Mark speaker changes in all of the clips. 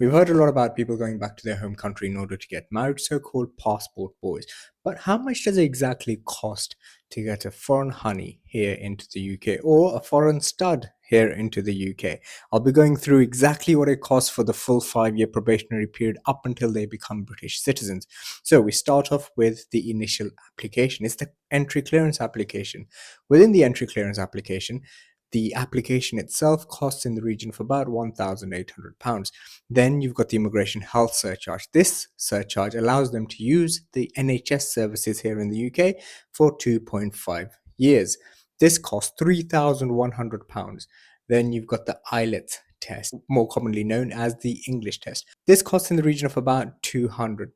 Speaker 1: We've heard a lot about people going back to their home country in order to get married, so-called passport boys. But how much does it exactly cost to get a foreign honey here into the UK or a foreign stud here into the UK? I'll be going through exactly what it costs for the full 5-year probationary period up until they become British citizens. So we start off with the initial application. It's the entry clearance application. Within the entry clearance application, the application itself costs in the region of about £1,800. Then you've got the immigration health surcharge. This surcharge allows them to use the NHS services here in the UK for 2.5 years. This costs £3,100. Then you've got the IELTS test, more commonly known as the English test. This costs in the region of about £200.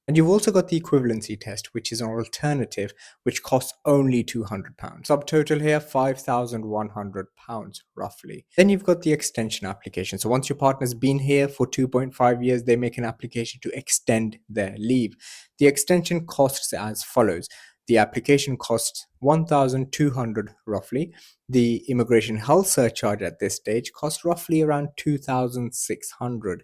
Speaker 1: And you've also got the equivalency test, which is an alternative, which costs only £200. Subtotal here, £5,100 roughly. Then you've got the extension application. So once your partner's been here for 2.5 years, they make an application to extend their leave. The extension costs as follows. The application costs 1,200 roughly. The immigration health surcharge at this stage costs roughly around 2,600.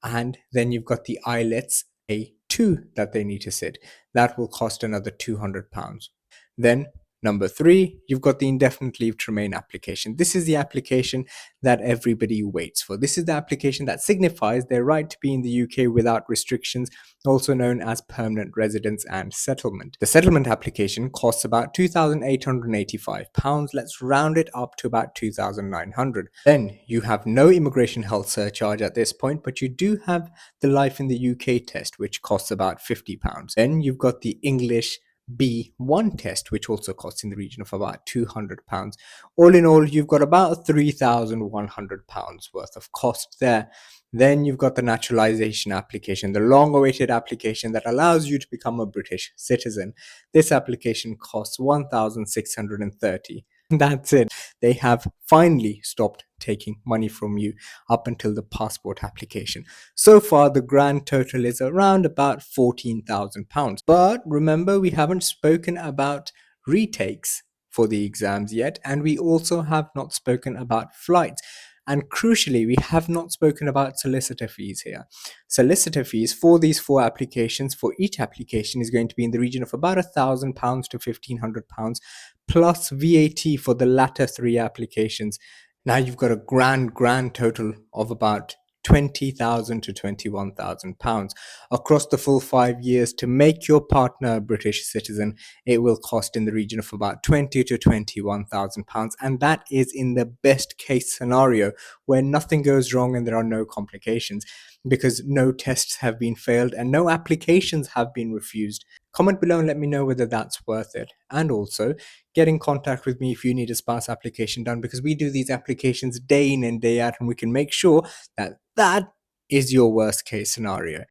Speaker 1: And then you've got the IELTS A2 that they need to sit. That will cost another £200. Then number 3, you've got the indefinite leave to remain application. This is the application that everybody waits for. This is the application that signifies their right to be in the UK without restrictions, also known as permanent residence and settlement. The settlement application costs about £2,885. Let's round it up to about 2,900. Then you have no immigration health surcharge at this point, but you do have the life in the UK test, which costs about £50. Then you've got the English B1 test, which also costs in the region of about £200. All in all, you've got about £3,100 worth of cost there. Then you've got the naturalization application, the long-awaited application that allows you to become a British citizen. This application costs £1,630. That's it. They have finally stopped taking money from you up until the passport application. So far, the grand total is around about £14,000. But remember, we haven't spoken about retakes for the exams yet, and we also have not spoken about flights. And crucially, we have not spoken about solicitor fees here. Solicitor fees for these 4 applications, for each application, is going to be in the region of about £1,000 to £1,500 plus VAT for the latter 3 applications. Now you've got a grand total of about £20,000 to £21,000 across the full 5 years. To make your partner a British citizen, it will cost in the region of about £20,000 to £21,000, and that is in the best case scenario where nothing goes wrong and there are no complications, because no tests have been failed and no applications have been refused. Comment below and let me know whether that's worth it. And also, get in contact with me if you need a spouse application done, because we do these applications day in and day out, and we can make sure that that is your worst case scenario.